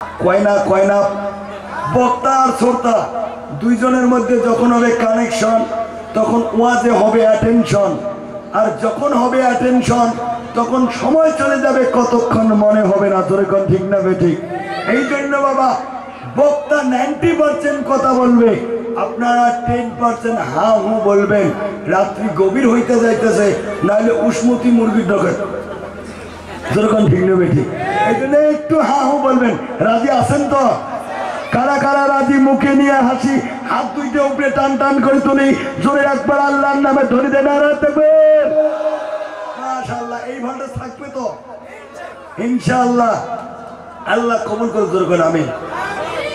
কয়না কয়না বক্তা আর শ্রোতা দুইজনের মধ্যে যখন হবে কানেকশন তখন ওয়াজে হবে অ্যাটেনশন, আর যখন হবে অ্যাটেনশন তখন সময় চলে যাবে কতক্ষণ মনে হবে না। তোর কোন ঠিক না বেঠিক? এই জন্য বাবা বক্তা 90% কথা বলবে, আপনারা 10% হা হু বলবেন। রাত্রি গভীর হইতে যাইতেছে, নাহলে উসমতি মুরগির ঢোকে। তোর কোন ঠিক না বেঠিক? এই জন্য একটু হা হু বলবেন। রাজি আছেন তো? কারা কারা রাজি? মুখে নিয়ে হাসি, হাত দুইটা উপরে টান টান করে তুলি, জোরে একবার আল্লাহর নামে ধরে দেন। আর দেখবেন মাশাআল্লাহ এই ভান্ডার থাকবে তো ইনশাআল্লাহ। আল্লাহ কবুল করে জোর করে আমিন।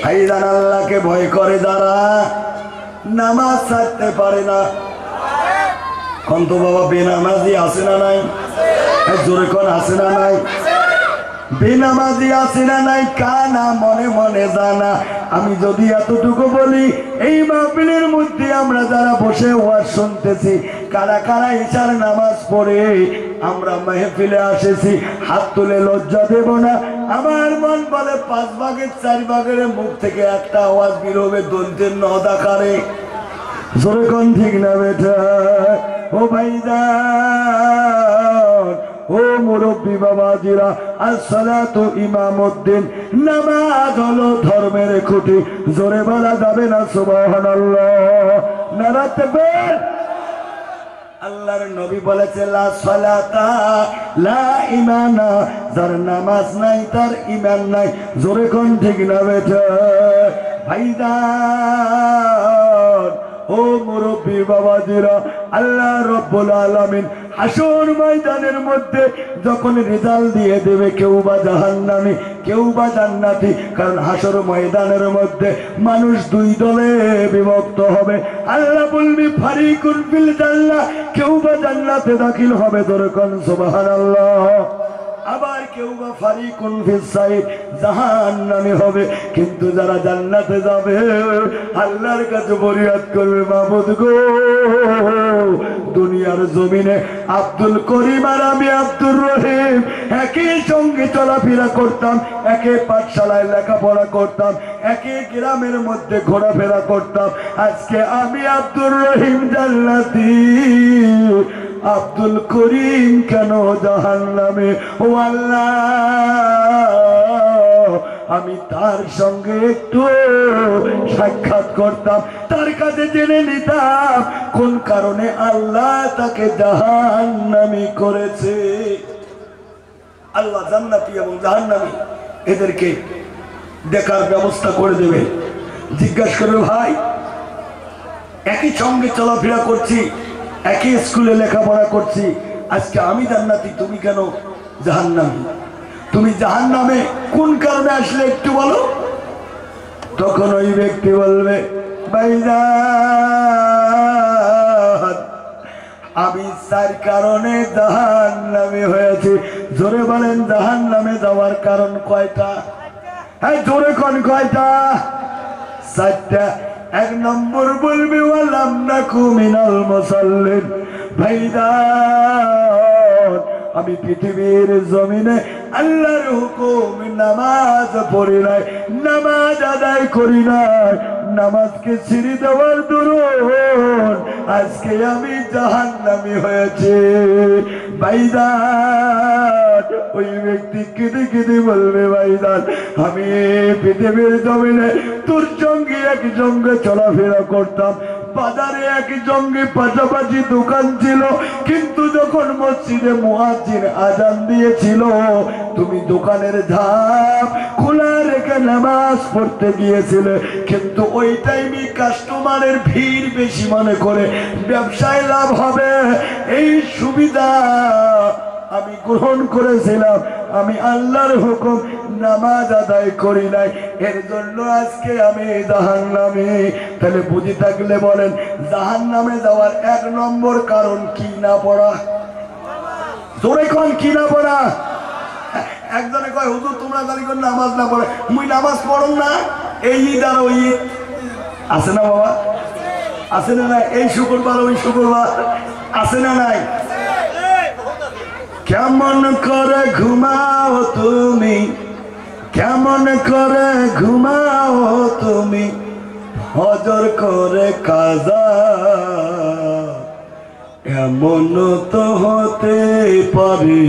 আইজান আল্লাহকে ভয় করে যারা নামাজ ছাড়তে পারে না। কোন তো বাবা বেনামাজি আছে না নাই? জোরে কোন আছে না নাই? বেনামাজি আছে না নাই? কানা মনে মনে জানা। আমি যদি এতটুকু বলি, এই মাহফিলের মধ্যে আমরা যারা বসে ওয়াজ শুনতেছি, কারা কারা ইশার নামাজ পড়ে আমরা মাহফিলে আসেছি, হাত তুলে লজ্জা দেব না? আমার মন বলে 5 ভাগের 4 ভাগের মুখ থেকে একটা আওয়াজ বের হবে দন্তের নদাকারে। জোরে কোন ঠিক না বেটা? ও ভাইজান, ও মুরব্বী বাবাজিরা, আসসালাতু ইমামউদ্দিন, নামাজ হলো ধর্মের খুঁটি। জোরে বলা যাবে না সুবহানাল্লাহ? নারা তাকবীর। আল্লাহর নবী বলেছে লা সালাতা লা ঈমানা, যার নামাজ নাই তার ঈমান নাই। জোরে কোন ঠিক না বেটা? ভাইজান, ও মুরব্বী বাবাজিরা, আল্লাহ রব্বুল আলামিন হাসর ময়দানের মধ্যে যখন রেজাল্ট দিয়ে দেবে, কেউ বা জাহান্নামী কেউ বা জান্নাতি। কারণ হাসর ময়দানের মধ্যে মানুষ 2 দলে বিভক্ত হবে। আল্লাহ বলবি ফারিকুন ফিল জান্নাহ, কেউ বা জান্নাতে দাখিল হবে। দরকার সুবহানাল্লাহ। আবার কেউ বা ফারিকুন ফিস সাইদ, জাহান্নামী হবে। কিন্তু যারা জান্নাতে যাবে আল্লাহর কাছে ফরিয়াদ করবে, মাবুদ গো, দুনিয়ার জমিনে আব্দুল করিম আর আমি আব্দুর রহিম একই সঙ্গে চলাফেরা করতাম, একই পাঠশালায় লেখাপড়া করতাম, একই গ্রামের মধ্যে ঘোরাফেরা করতাম। আজকে আমি আব্দুর রহিম জান্নাতি, আব্দুল করিম কেন জাহান্নামে? ও আল্লাহ, আমি তার সঙ্গে একটু সাক্ষাৎ করতাম, তার কাছে জেনে নিতাম কোন কারণে আল্লাহ তাকে জাহান্নামী করেছে। আল্লাহ জান্নাতি এবং জাহান্নামী এদেরকে দেখার ব্যবস্থা করে দেবে। জিজ্ঞাসা করবে, ভাই একই সঙ্গে চলাফেরা করছি, একই স্কুলে লেখাপড়া করছি, আজকে আমি জান্নাতি, তুমি কেন জাহান্নামী? তুমি জাহান্নামে কোন কারণে আসলে একটু বলো। তখন ওই ব্যক্তি বলবে, ভাইজান আমি 4 কারণে জাহান্নামী হয়েছি। জোরে বলেন, জাহান্নামে যাওয়ার কারণ কয়টা? হ্যাঁ জোরে কোন কয়টা? 4টা। 1 নম্বর বলবে ওয়ালাম নাকু মিনাল মুসাল্লিন। ভাইজান আমি পৃথিবীর জমিনে আল্লাহর হুকুম নামাজ পড়ি নাই, নামাজ আদায় করি নাই, নামাজকে ছেড়ে দেওয়ার দরুন আজকে আমি জাহান্নামী হয়েছে। ভাইজান ওই ব্যক্তি কেঁদে কেঁদে বলবে, ভাইজান আমি পৃথিবীর জমিনে তোর সঙ্গে একসঙ্গে চলাফেরা করতাম, বাজারে একসঙ্গে পাশাপাশি দোকান ছিল, কিন্তু যখন মসজিদে মুয়াজ্জিন আযান দিয়েছিল তুমি দোকানের ধাপ খোলা রেখে নামাজ পড়তে গিয়েছিলে। কিন্তু ওই টাইমে কাস্টমারের ভিড় বেশি মনে করে ব্যবসায় লাভ হবে, এই সুবিধা আমি গ্রহণ করেছিলাম, আমি আল্লাহর হুকুম নামাজ আদায় করি নাই, এর জন্য আজকে আমি জাহান্নামী। তাহলে বুঝি থাকলে বলেন, জাহান্নামে যাওয়ার 1 নম্বর কারণ কি না পড়া? জোরে কোন কি না পড়া? একজনে কয়, হুজুর তোমরা জানি কোন নামাজ না পড়ে, মুই নামাজ পড়ো না। এই ঈদ আর ওই ঈদ আছে না বাবা? আছে না নাই? এই শুক্রবার ওই শুক্রবার আছে না নাই? কেমন করে ঘুমাও তুমি কেমন করে ঘুমাও তুমি হজর করে কাজা, এমন তো হতে পারে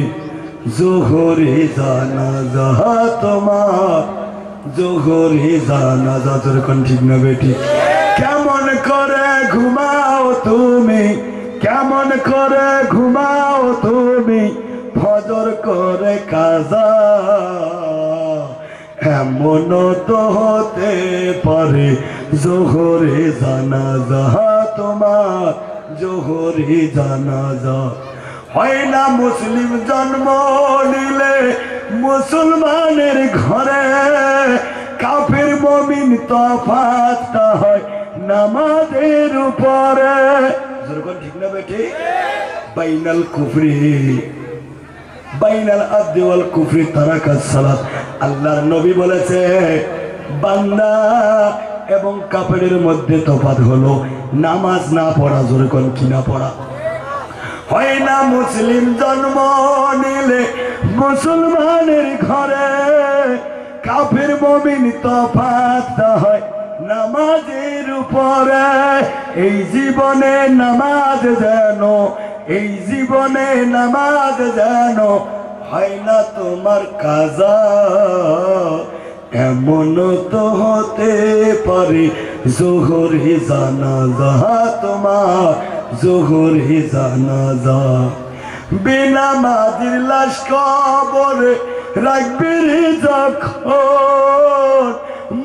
জোহরে জানাজা তোমার, জোহরে জানাজা। যেরকম ঠিক না বেটি? কেমন করে ঘুমাও তুমি, কেমন করে ঘুমাও তুমি ফজর করে কাজা, এমন তো হতে পারে জোহরে জানাজা তোমার, জোহরে জানাজা। হয় না মুসলিম জন্ম নিলে মুসলমানের ঘরে, কাফির মুমিন তফাৎটা হয় নামাজের উপরে। যেরকম ঠিক না বেটি? বাইনাল কুফরি বাইনাল আবদি ওয়াল কুফরি তারাকাস সালাত। আল্লাহর নবী বলেছে বান্দা এবং কাফেরের মধ্যে তফাৎ হলো নামাজ না পড়া। যেরকম কি না পড়া? হয় না মুসলিম জন্ম নিলে মুসলমানের ঘরে, কাফির মুমিন তফাৎটা হয় নামাজের উপরে। এই জীবনে নামাজ যেন, এই জীবনে নামাজ যেন হয় না তোমার কাজা, এমন তো হতে পারে জোহরে জানাজা তোমার, জোহরে জানাজা। বেনামাজির লাশ কবরে রাখবি যখন,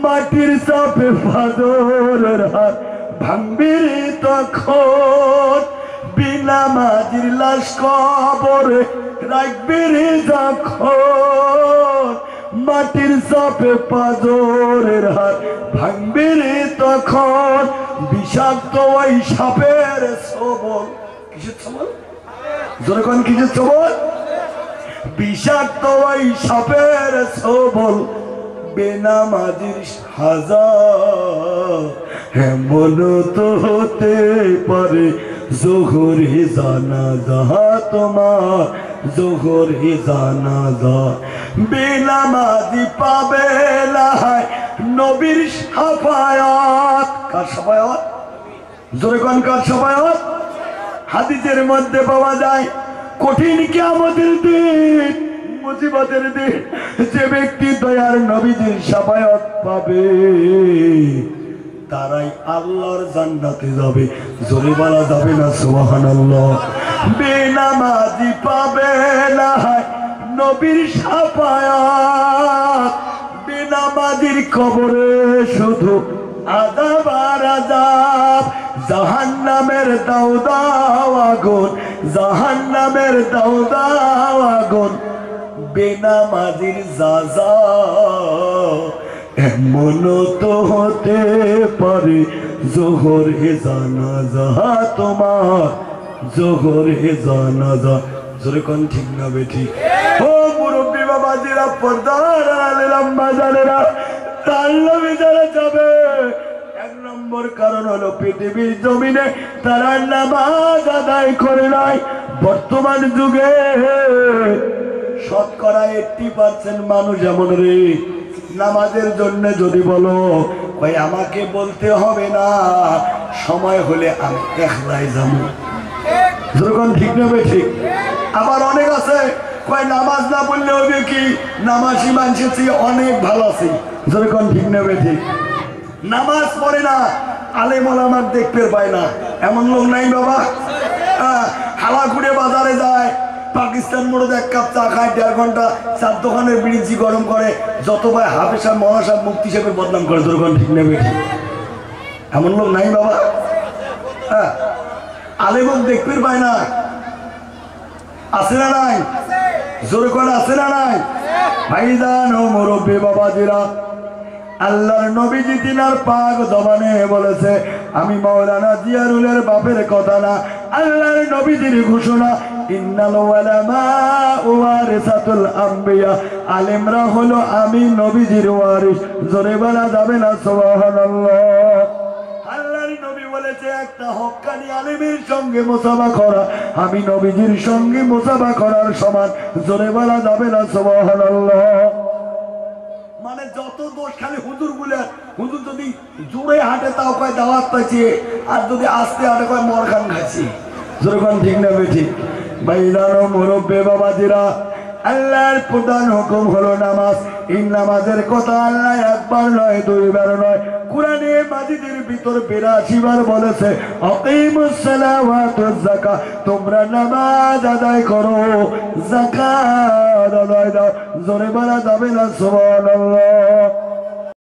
মাটির চাপে ফাজরের হাত ভাঙবি তখন। বেনামাজির লাশ কবরে রাখবি যখন, মাটির চাপে ফাজরের হাত ভাঙবি তখন। বিষাক্ত ওই সাপের সবল, কিসের সবল? যেরকম কিসের সবল? বিষাক্ত ওই সাপের সবল বেনামাজির সাজা, এমন তো হতে পারে জোহরে জানাজা তোমার, জোহরে জানাজা। বেনামাজি পাবে না নবীর শাফায়াত। কার শাফায়াত? জোরে কোন কার শাফায়াত? হাদিসের মধ্যে পাওয়া যায় কঠিন কিয়ামতের দিন, মুসিবতের দিন যে ব্যক্তি দয়ার নবীজির শাফায়াত পাবে তারাই আল্লাহর জান্নাতে যাবে। জোরে বলা যাবে না সুবহানাল্লাহ? বেনামাজি পাবে না নবীর শাফায়াত, বেনামাজির কবরে শুধু আযাব আর আযাব। জাহান্নামের দাও দাও আগুন, জাহান্নামের দাও দাও আগুন, বেনামাজির যাজা। এমন তো হতে পারে জোহরে জানাজা তোমার, জোহরে জানাজা। জোরে কোন ঠিক না বেঠি? ও মুরব্বী বাবাজিরা, পর্দার আড়ালের আম্মা জানেরা, তার নবী যারা যাবে এক নম্বর কারণ হলো পৃথিবীর জমিনে তারা নামাজ আদায় করে নাই। বর্তমান যুগে শতকরা 80% মানুষ এমন রে, নামাজের জন্য যদি বলো ভাই আমাকে বলতে হবে না, সময় হলে আমি একলাই যাবো। যেরকম ঠিক নেবে ঠিক। আবার অনেক আছে কয় নামাজ না বললে হবে কি, নামাজি মানুষের চেয়ে অনেক ভালো আছে। যেরকম ঠিক নেবে ঠিক। নামাজ পড়ে না, আলেম ওলামার দেখতে পায় না, এমন লোক নাই বাবা? হালা ঘুরে বাজারে যায়, পাকিস্তান মোড়ে এক কাপ চা খায়, 1.5 ঘন্টা চার দোকানের বিড়ি গরম করে, যত ভাই হাফেজ সাহেব মৌলানা সাহেব মুফতি সাহেবের বদনাম করে। যেরকম ঠিক নেবে ঠিক। এমন লোক নাই বাবা? হ্যাঁ, আলেম দেখতে পায় না, আছে না নাই? জোরে করে আছে না নাই? ভাইজান ও মুরব্বী বাবাজিরা, আল্লাহর নবীজি তিনার পাক জবানে বলেছে, আমি মাওলানা জিয়ারুলের বাপের কথা না, আল্লাহর নবীজির ঘোষণা, ইন্নাল উলামা ওয়ারিসাতুল আম্বিয়া, আলেমরা হলো আমি নবীজির ওয়ারিস। জোরে বলা যাবে না সুবহানাল্লাহ? আল্লাহর নবী বলেছে একটা হক্কানি আলেমের সঙ্গে মুসাফা করা আমি নবীজির সঙ্গে মুসাফা করার সমান। জোরে বলা যাবে না সুবহানাল্লাহ? মানে যত দোষ খালি হুজুর গুলে। হুজুর যদি জোরে হাঁটে তাও কয় দাওয়াত পাইছে, আর যদি আস্তে হাঁটে কয় মরখান খাচ্ছি। যেরকম ঠিক না ঠিক? ভাইরানো মুরব্বে বাবাজিরা, আল্লাহর প্রধান হুকুম হলো নামাজ। এই নামাজের কথা আল্লাহ একবার নয় দুইবার নয়, কুরআনে মাজিদের ভিতর 82 বার বলেছে, আকিমুস সালাওয়াতুজ যাকাত, তোমরা নামাজ আদায় করো, যাকাত আদায় দাও। জোরে বলা যাবে না সুবহানাল্লাহ।